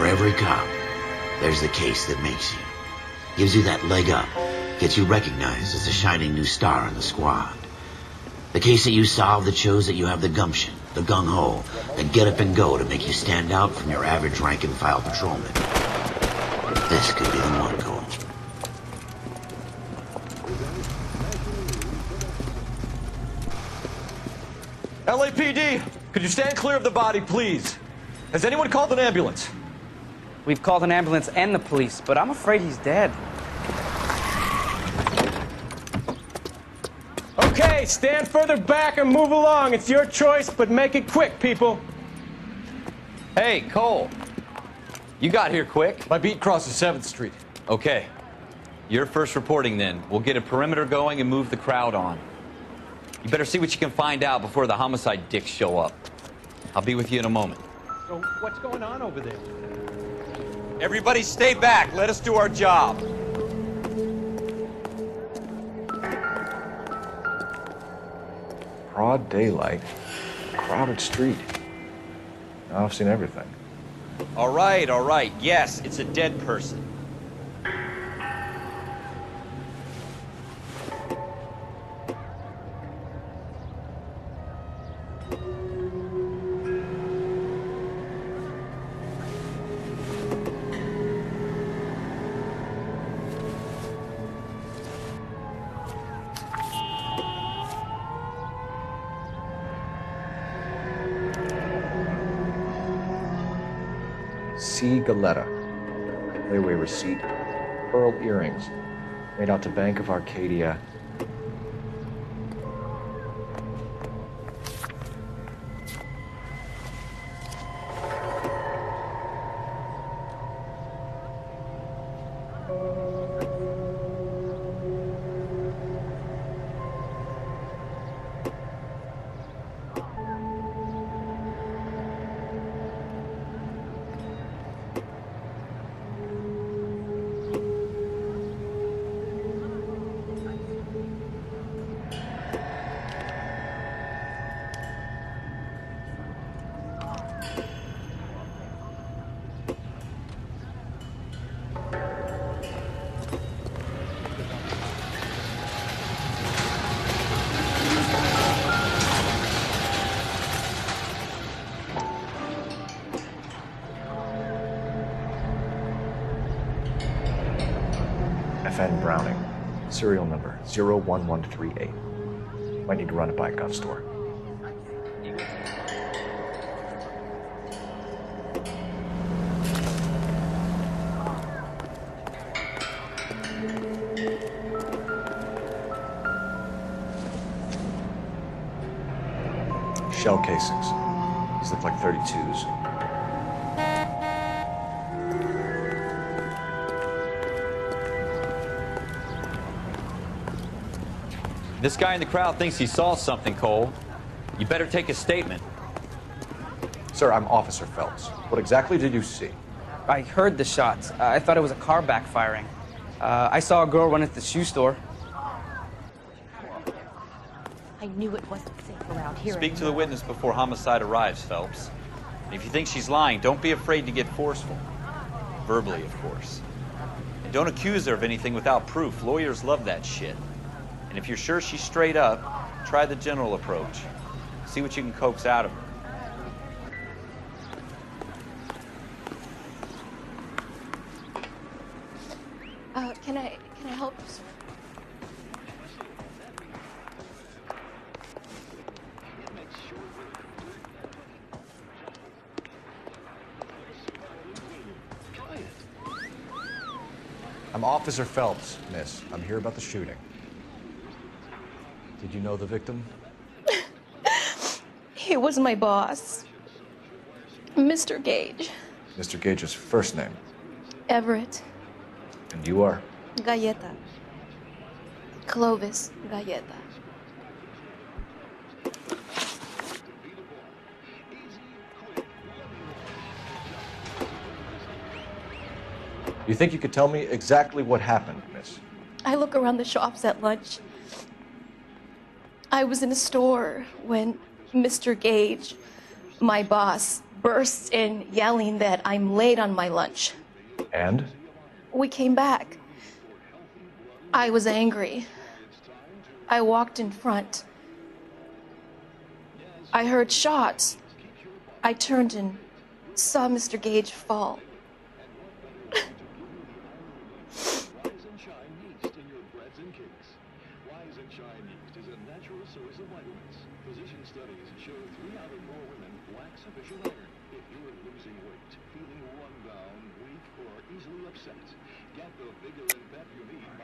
For every cop, there's the case that makes you. Gives you that leg up. Gets you recognized as a shining new star in the squad. The case that you solve that shows that you have the gumption, the gung-ho, the get up and go to make you stand out from your average rank-and-file patrolman. This could be the one, Cole. LAPD, could you stand clear of the body, please? Has anyone called an ambulance? We've called an ambulance and the police, but I'm afraid he's dead. Okay, stand further back and move along. It's your choice, but make it quick, people. Hey, Cole. You got here quick. My beat crosses 7th Street. Okay. You're first reporting then. We'll get a perimeter going and move the crowd on. You better see what you can find out before the homicide dicks show up. I'll be with you in a moment. So, what's going on over there? Everybody stay back. Let us do our job. Broad daylight, crowded street. Now I've seen everything. All right, all right. Yes, it's a dead person. C. Galetta. Layaway receipt. Pearl earrings. Made out to Bank of Arcadia. FN Browning. Serial number 01138. Might need to run it by a gun store. Shell casings. These look like 32s. This guy in the crowd thinks he saw something, Cole. You better take a statement. Sir, I'm Officer Phelps. What exactly did you see? I heard the shots. I thought it was a car backfiring. I saw a girl run at the shoe store. I knew it wasn't safe around here. Speak to the witness before homicide arrives, Phelps. And if you think she's lying, don't be afraid to get forceful. Verbally, of course. And don't accuse her of anything without proof. Lawyers love that shit. And if you're sure she's straight up, try the general approach. See what you can coax out of her. Can I help you, sir? I'm Officer Phelps, miss. I'm here about the shooting. Did you know the victim? He was my boss, Mr. Gage. Mr. Gage's first name. Everett. And you are? Galleta. Clovis Galleta. You think you could tell me exactly what happened, miss? I look around the shops at lunch. I was in a store when Mr. Gage My boss bursts in yelling that I'm late on my lunch. And? We came back. I was angry. I walked in front. I heard shots. I turned and saw Mr. Gage fall.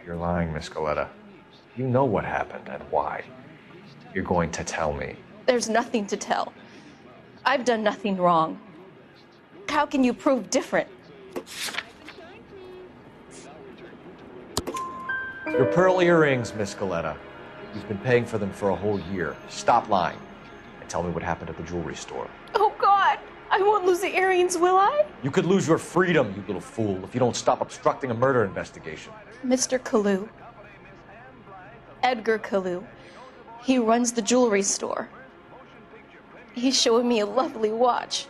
You're lying, Miss Galetta. You know what happened and why. You're going to tell me. There's nothing to tell. I've done nothing wrong. How can you prove different? Your pearl earrings, Miss Galetta. You've been paying for them for a whole year. Stop lying and tell me what happened at the jewelry store. Oh, God. I won't lose the earrings, will I? You could lose your freedom, you little fool, if you don't stop obstructing a murder investigation. Mr. Kalu. Edgar Kalu. He runs the jewelry store. He's showing me a lovely watch.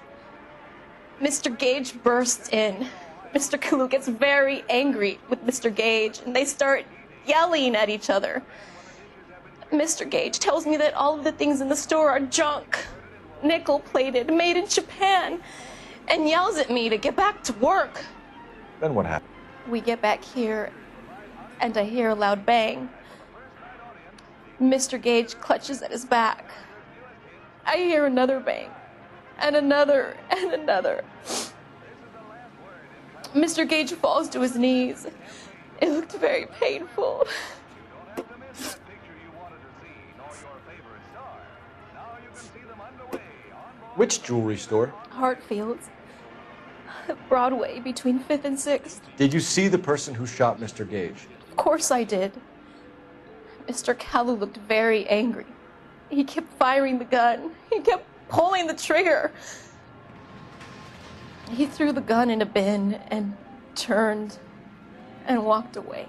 Mr. Gage bursts in. Mr. Kalu gets very angry with Mr. Gage, and they start yelling at each other. Mr. Gage tells me that all of the things in the store are junk, nickel-plated, made in Japan, and yells at me to get back to work. Then what happened? We get back here, and I hear a loud bang. Mr. Gage clutches at his back. I hear another bang, and another, and another. Mr. Gage falls to his knees. It looked very painful. Which jewelry store? Hartfield's. Broadway, between 5th and 6th. Did you see the person who shot Mr. Gage? Of course I did. Mr. Kalu looked very angry. He kept firing the gun. He kept pulling the trigger. He threw the gun in a bin and turned and walked away.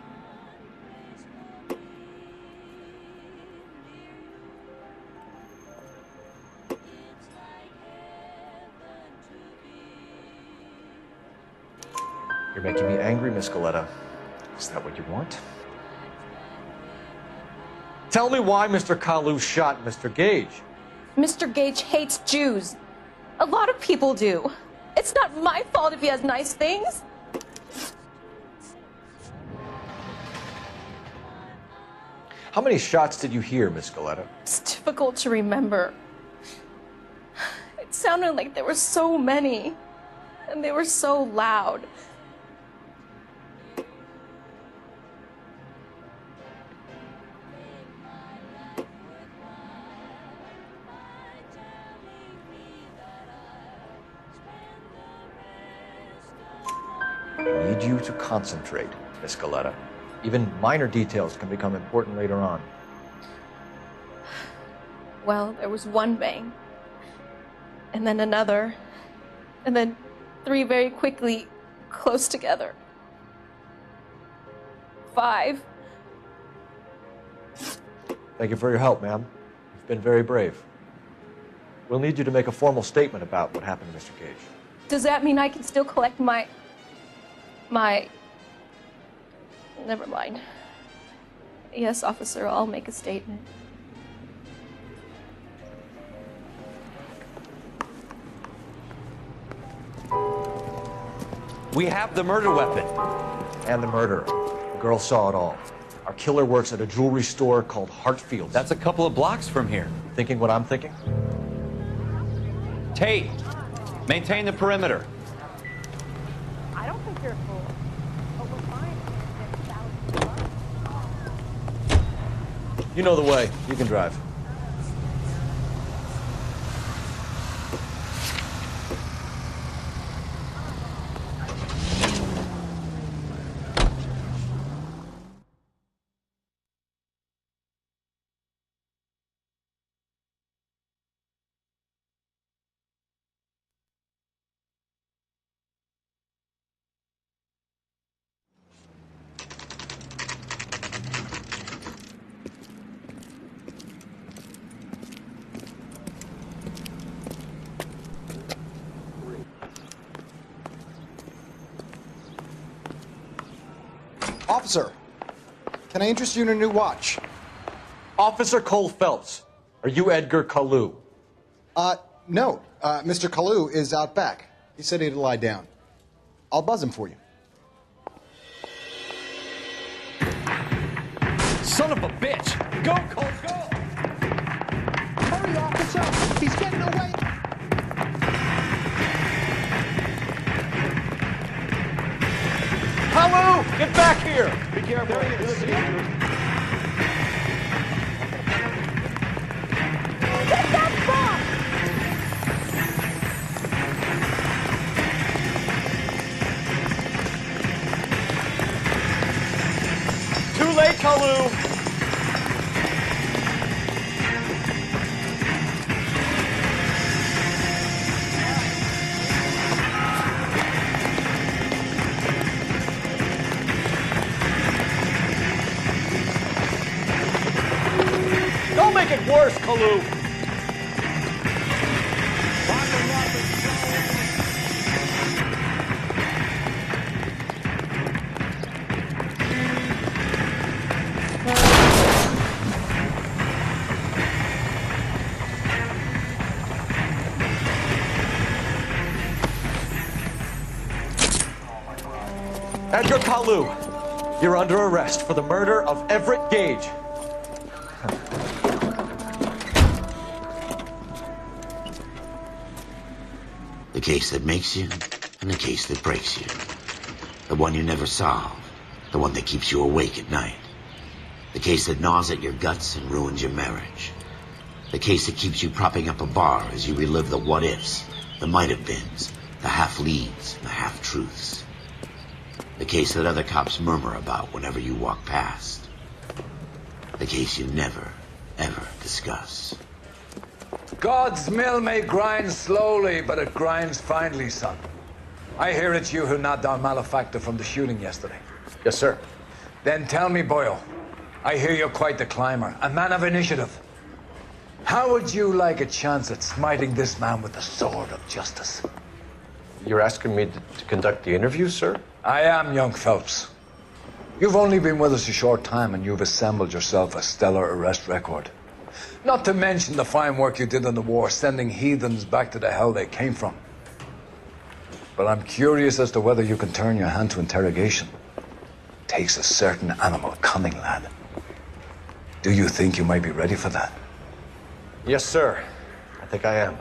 You're making me angry, Miss Galetta. Is that what you want? Tell me why Mr. Kalu shot Mr. Gage. Mr. Gage hates Jews. A lot of people do. It's not my fault if he has nice things. How many shots did you hear, Miss Galetta? It's difficult to remember. It sounded like there were so many, and they were so loud. I need you to concentrate, Miss Galetta. Even minor details can become important later on. Well, there was one bang, and then another, and then 3 very quickly, close together. 5. Thank you for your help, ma'am. You've been very brave. We'll need you to make a formal statement about what happened to Mr. Gage. Does that mean I can still collect my... Never mind. Yes, officer, I'll make a statement. We have the murder weapon. And the murderer. The girl saw it all. Our killer works at a jewelry store called Hartfield's. That's a couple of blocks from here. Thinking what I'm thinking? Tate, maintain the perimeter. I don't think you're a fool. But we're fine. There's thousands of us. You know the way. You can drive. Officer, can I interest you in a new watch? Officer Cole Phelps, are you Edgar Kalu? No. Mr. Kalu is out back. He said he'd lie down. I'll buzz him for you. Son of a bitch! Go, Cole, go! Hurry, officer! He's getting away! Kalu, get back here! Be careful. There he is. Get that bomb! Too late, Kalu! Don't make it worse, Kalu! Edgar Kalu, you're under arrest for the murder of Everett Gage. The case that makes you, and the case that breaks you. The one you never solve, the one that keeps you awake at night. The case that gnaws at your guts and ruins your marriage. The case that keeps you propping up a bar as you relive the what-ifs, the might-have-beens, the half-leads, and the half-truths. The case that other cops murmur about whenever you walk past. The case you never, ever discuss. God's mill may grind slowly, but it grinds finely, son. I hear it's you who knocked down Malefactor from the shooting yesterday. Yes, sir. Then tell me, Boyle, I hear you're quite the climber, a man of initiative. How would you like a chance at smiting this man with the sword of justice? You're asking me to conduct the interview, sir? I am, young Phelps. You've only been with us a short time and you've assembled yourself a stellar arrest record. Not to mention the fine work you did in the war, sending heathens back to the hell they came from. But I'm curious as to whether you can turn your hand to interrogation. Takes a certain animal cunning, lad. Do you think you might be ready for that? Yes, sir. I think I am.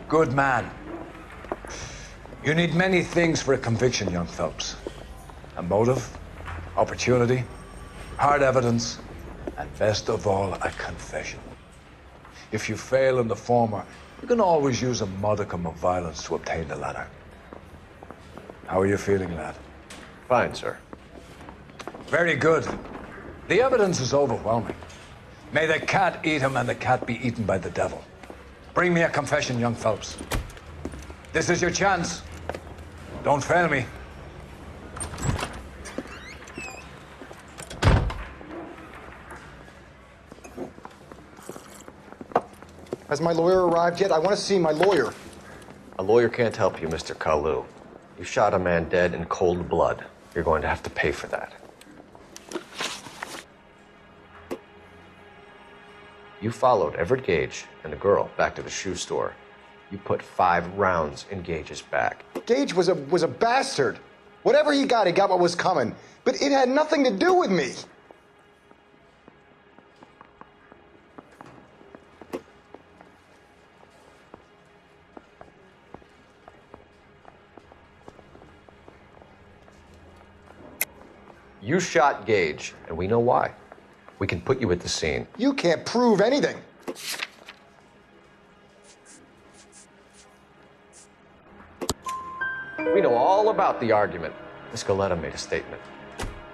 Good man. You need many things for a conviction, young Phelps. A motive, opportunity, hard evidence, and best of all, a confession. If you fail in the former, you can always use a modicum of violence to obtain the latter. How are you feeling, lad? Fine, sir. Very good. The evidence is overwhelming. May the cat eat him and the cat be eaten by the devil. Bring me a confession, young Phelps. This is your chance. Don't fail me. Has my lawyer arrived yet? I want to see my lawyer. A lawyer can't help you, Mr. Kalu. You shot a man dead in cold blood. You're going to have to pay for that. You followed Everett Gage and the girl back to the shoe store. You put 5 rounds in Gage's back. Gage was a bastard. Whatever he got what was coming. But it had nothing to do with me. You shot Gage, and we know why. We can put you at the scene. You can't prove anything. We know all about the argument. Miss Goleta made a statement.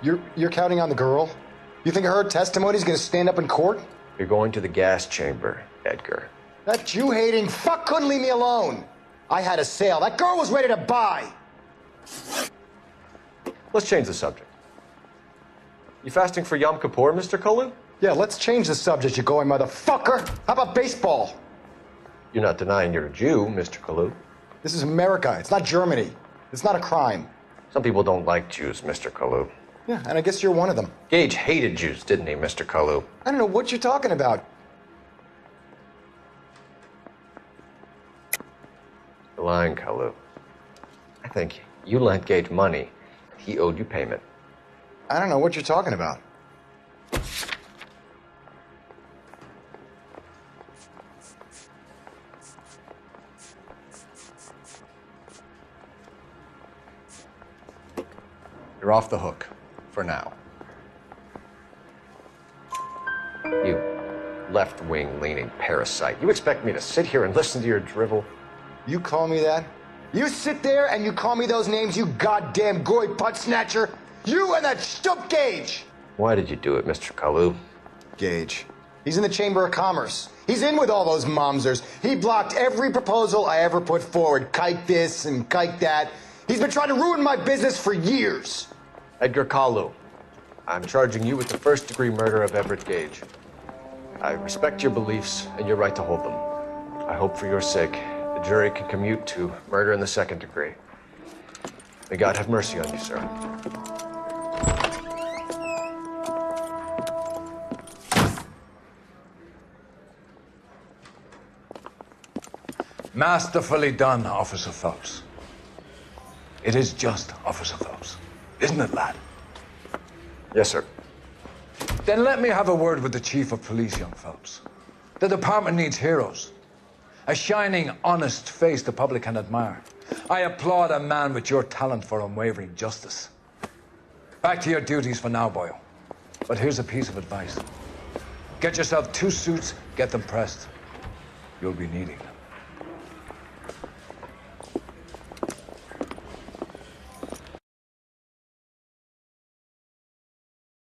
You're counting on the girl? You think her testimony's gonna stand up in court? You're going to the gas chamber, Edgar. That Jew-hating fuck couldn't leave me alone. I had a sale. That girl was ready to buy. Let's change the subject. You fasting for Yom Kippur, Mr. Kalu? Yeah, let's change the subject, you going motherfucker. How about baseball? You're not denying you're a Jew, Mr. Kalu. This is America. It's not Germany. It's not a crime. Some people don't like Jews, Mr. Kalu. Yeah, and I guess you're one of them. Gage hated Jews, didn't he, Mr. Kalu? I don't know what you're talking about. You're lying, Kalu. I think you lent Gage money. He owed you payment. I don't know what you're talking about. You're off the hook. For now. You left-wing leaning parasite. You expect me to sit here and listen to your drivel? You call me that? You sit there and you call me those names, you goddamn goy putt snatcher? You and that stup Gage! Why did you do it, Mr. Kalu? Gage. He's in the Chamber of Commerce. He's in with all those momsers. He blocked every proposal I ever put forward. Kike this and kike that. He's been trying to ruin my business for years. Edgar Kalu, I'm charging you with the first-degree murder of Everett Gage. I respect your beliefs and your right to hold them. I hope for your sake the jury can commute to murder in the second degree. May God have mercy on you, sir. Masterfully done, Officer Phelps. It is just Officer Phelps. Isn't it, lad? Yes, sir. Then let me have a word with the Chief of Police, young Phelps. The department needs heroes. A shining, honest face the public can admire. I applaud a man with your talent for unwavering justice. Back to your duties for now, boyo. But here's a piece of advice. Get yourself 2 suits, get them pressed. You'll be needing them.